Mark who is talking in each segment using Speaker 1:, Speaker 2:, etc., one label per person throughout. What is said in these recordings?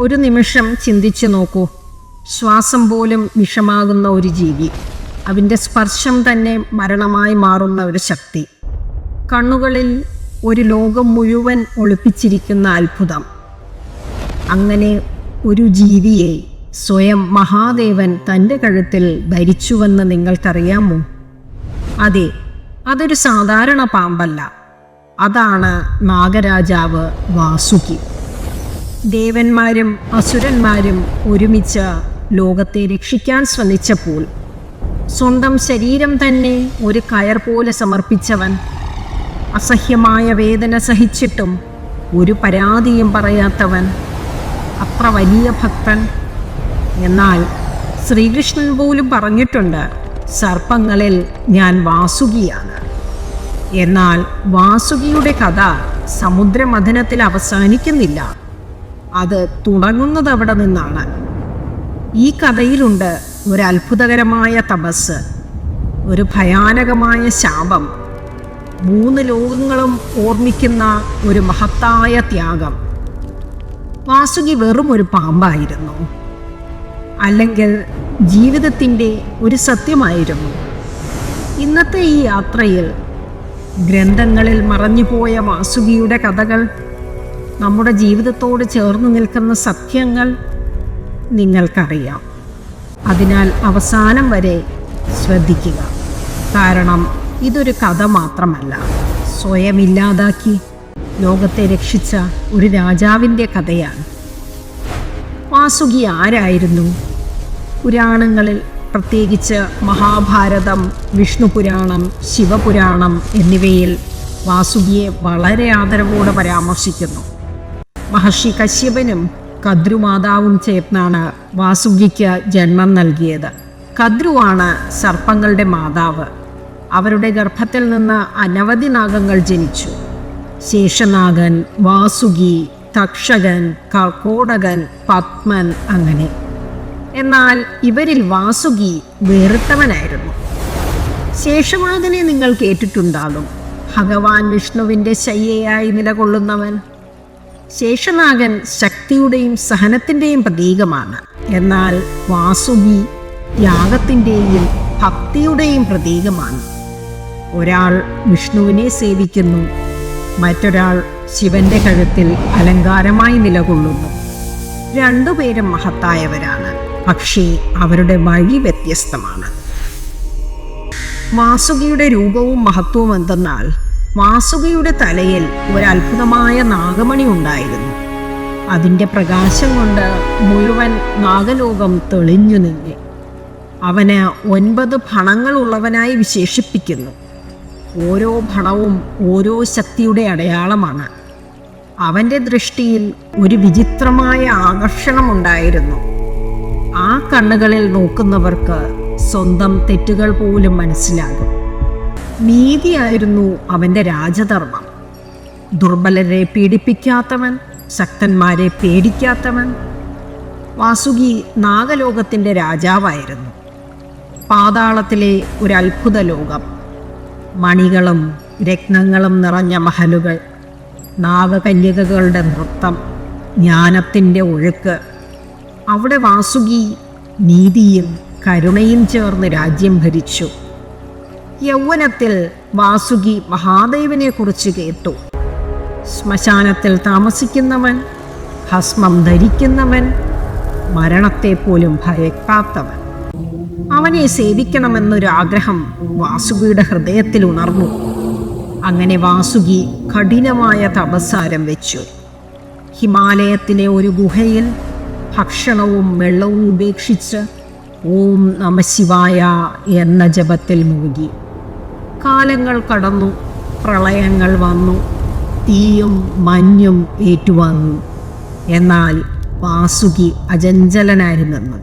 Speaker 1: ഒരു നിമിഷം ചിന്തിച്ചു നോക്കൂ. ശ്വാസം പോലും വിഷമാകുന്ന ഒരു ജീവി, അവൻ്റെ സ്പർശം തന്നെ മരണമായി മാറുന്ന ഒരു ശക്തി, കണ്ണുകളിൽ ഒരു ലോകം മുഴുവൻ ഒളിപ്പിച്ചിരിക്കുന്ന അത്ഭുതം. അങ്ങനെ ഒരു ജീവിയെ സ്വയം മഹാദേവൻ തൻ്റെ കഴുത്തിൽ ധരിച്ചുവെന്ന് നിങ്ങൾക്കറിയാമോ? അതെ, അതൊരു സാധാരണ പാമ്പല്ല. അതാണ് നാഗരാജാവ് വാസുകി. ദേവന്മാരും അസുരന്മാരും ഒരുമിച്ച് ലോകത്തെ രക്ഷിക്കാൻ ശ്രമിച്ചപ്പോൾ സ്വന്തം ശരീരം തന്നെ ഒരു കയർ പോലെ സമർപ്പിച്ചവൻ, അസഹ്യമായ വേദന സഹിച്ചിട്ടും ഒരു പരാതിയും പറയാത്തവൻ, അത്ര വലിയ ഭക്തൻ. എന്നാൽ ശ്രീകൃഷ്ണൻ പോലും പറഞ്ഞിട്ടുണ്ട്, സർപ്പങ്ങളിൽ ഞാൻ വാസുകിയാണ്. എന്നാൽ വാസുകിയുടെ കഥ സമുദ്രമഥനത്തിൽ അവസാനിക്കുന്നില്ല, അത് തുടങ്ങുന്നത് അവിടെ നിന്നാണ്. ഈ കഥയിലുണ്ട് ഒരു അത്ഭുതകരമായ തപസ്, ഒരു ഭയാനകമായ ശാപം, 3 ലോകങ്ങളും ഓർമ്മിക്കുന്ന ഒരു മഹത്തായ ത്യാഗം. വാസുകി വെറും ഒരു പാമ്പായിരുന്നു, അല്ലെങ്കിൽ ജീവിതത്തിൻ്റെ ഒരു സത്യമായിരുന്നു? ഇന്നത്തെ ഈ യാത്രയിൽ ഗ്രന്ഥങ്ങളിൽ മറഞ്ഞുപോയ വാസുകിയുടെ കഥകൾ, നമ്മുടെ ജീവിതത്തോട് ചേർന്ന് നിൽക്കുന്ന സത്യങ്ങൾ നിങ്ങൾക്കറിയാം. അതിനാൽ അവസാനം വരെ ശ്രദ്ധിക്കുക. കാരണം ഇതൊരു കഥ മാത്രമല്ല, സ്വയം ഇല്ലാതാക്കി ലോകത്തെ രക്ഷിച്ച ഒരു രാജാവിൻ്റെ കഥയാണ്. വാസുകി ആരായിരുന്നു? പുരാണങ്ങളിൽ, പ്രത്യേകിച്ച് മഹാഭാരതം, വിഷ്ണുപുരാണം, ശിവപുരാണം എന്നിവയിൽ വാസുകിയെ വളരെ ആദരവോടെ പരാമർശിക്കുന്നു. മഹർഷി കശ്യപനും കദ്രുമാതാവും ചേർന്നാണ് വാസുകിക്ക് ജന്മം നൽകിയത്. കദ്രുവാണ് സർപ്പങ്ങളുടെ മാതാവ്. അവരുടെ ഗർഭത്തിൽ നിന്ന് അനവധി നാഗങ്ങൾ ജനിച്ചു. ശേഷനാഗൻ, വാസുകി, തക്ഷകൻ, കർക്കോടകൻ, പത്മൻ, അങ്ങനെ. എന്നാൽ ഇവരിൽ വാസുകി വേറിട്ടവനായിരുന്നു. ശേഷനാഗനെ നിങ്ങൾ കേട്ടിട്ടുണ്ടാകും, ഭഗവാൻ വിഷ്ണുവിൻ്റെ ശയ്യയായി നിലകൊള്ളുന്നവൻ. ശേഷനാഗൻ ശക്തിയുടെയും സഹനത്തിൻ്റെയും പ്രതീകമാണ്. എന്നാൽ വാസുകി ത്യാഗത്തിൻ്റെയും ഭക്തിയുടെയും പ്രതീകമാണ്. ഒരാൾ വിഷ്ണുവിനെ സേവിക്കുന്നു, മറ്റൊരാൾ ശിവന്റെ കഴുത്തിൽ അലങ്കാരമായി നിലകൊള്ളുന്നു. രണ്ടുപേരും മഹത്തായവരാണ്, പക്ഷേ അവരുടെ വഴി വ്യത്യസ്തമാണ്. വാസുകിയുടെ രൂപവും മഹത്വവും എന്തെന്നാൽ, വാസുകിയുടെ തലയിൽ ഒരത്ഭുതമായ നാഗമണി ഉണ്ടായിരുന്നു. അതിൻ്റെ പ്രകാശം കൊണ്ട് മുഴുവൻ നാഗലോകം തെളിഞ്ഞു നിന്നു. അവന് 9 ഫണങ്ങളുള്ളവനായി വിശേഷിപ്പിക്കുന്നു. ഓരോ ഫണവും ഓരോ ശക്തിയുടെ അടയാളമാണ്. അവൻ്റെ ദൃഷ്ടിയിൽ ഒരു വിചിത്രമായ ആകർഷണമുണ്ടായിരുന്നു. ആ കണ്ണുകളിൽ നോക്കുന്നവർക്ക് സ്വന്തം തെറ്റുകൾ പോലും മനസ്സിലാകും. നീതിയായിരുന്നു അവൻ്റെ രാജധർമ്മം. ദുർബലരെ പീഡിപ്പിക്കാത്തവൻ, ശക്തന്മാരെ പേടിക്കാത്തവൻ. വാസുകി നാഗലോകത്തിൻ്റെ രാജാവായിരുന്നു. പാതാളത്തിലെ ഒരു അത്ഭുത ലോകം, മണികളും രത്നങ്ങളും നിറഞ്ഞ മഹലുകൾ, നാഗകന്യകകളുടെ നൃത്തം, ജ്ഞാനത്തിൻ്റെ ഒഴുക്ക്. അവിടെ വാസുകി നീതിയും കരുണയും ചേർന്ന് രാജ്യം ഭരിച്ചു. യൗവനത്തിൽ വാസുകി മഹാദേവനെക്കുറിച്ച് കേട്ടു. ശ്മശാനത്തിൽ താമസിക്കുന്നവൻ, ഭസ്മം ധരിക്കുന്നവൻ, മരണത്തെ പോലും ഭയക്കാത്തവൻ. അവനെ സേവിക്കണമെന്നൊരാഗ്രഹം വാസുകിയുടെ ഹൃദയത്തിൽ ഉണർന്നു. അങ്ങനെ വാസുകി കഠിനമായ തപസ്സാരം വെച്ചു. ഹിമാലയത്തിലെ ഒരു ഗുഹയിൽ ഭക്ഷണവും വെള്ളവും ഉപേക്ഷിച്ച് ഓം നമഃശിവായ എന്ന ജപത്തിൽ മുഴുകി. കാലങ്ങൾ കടന്നു, പ്രളയങ്ങൾ വന്നു, തീയും മഞ്ഞും ഏറ്റുവാങ്ങി. എന്നാൽ വാസുകി അചഞ്ചലനായിരുന്നെന്ന്.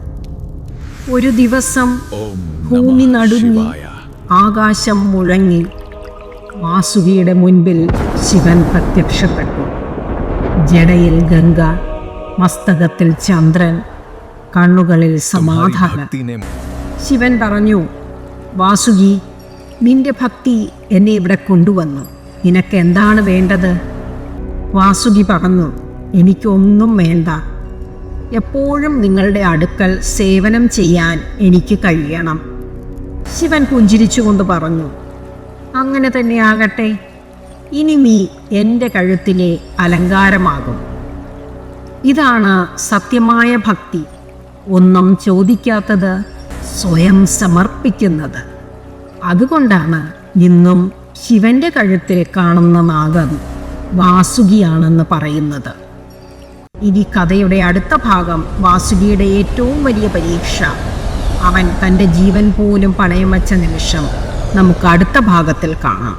Speaker 1: ഒരു ദിവസം ഭൂമി നടുങ്ങി, ആകാശം മുഴങ്ങി. വാസുകിയുടെ മുൻപിൽ ശിവൻ പ്രത്യക്ഷപ്പെട്ടു. ജടയിൽ ഗംഗ, മസ്തകത്തിൽ ചന്ദ്രൻ, കണ്ണുകളിൽ സമാധാനം. ശിവൻ പറഞ്ഞു, വാസുകി, നിന്റെ ഭക്തി എന്നെ ഇവിടെ കൊണ്ടുവന്നു. നിനക്ക് എന്താണ് വേണ്ടത്? വാസുകി പറഞ്ഞു, എനിക്കൊന്നും വേണ്ട. എപ്പോഴും നിങ്ങളുടെ അടുക്കൽ സേവനം ചെയ്യാൻ എനിക്ക് കഴിയണം. ശിവൻ പുഞ്ചിരിച്ചുകൊണ്ട് പറഞ്ഞു, അങ്ങനെ തന്നെ ആകട്ടെ. ഇനി നീ എൻ്റെ കഴുത്തിലെ അലങ്കാരമാകും. ഇതാണ് സത്യമായ ഭക്തി. ഒന്നും ചോദിക്കാത്തത്, സ്വയം സമർപ്പിക്കുന്നത്. അതുകൊണ്ടാണ് ഇന്നും ശിവന്റെ കഴുത്തിൽ കാണുന്ന നാഗം വാസുകിയാണെന്ന് പറയുന്നത്. ഇനി കഥയുടെ അടുത്ത ഭാഗം വാസുകിയുടെ ഏറ്റവും വലിയ പരീക്ഷ. അവൻ തൻ്റെ ജീവൻ പോലും പണയം വച്ച നിമിഷം നമുക്ക് അടുത്ത ഭാഗത്തിൽ കാണാം.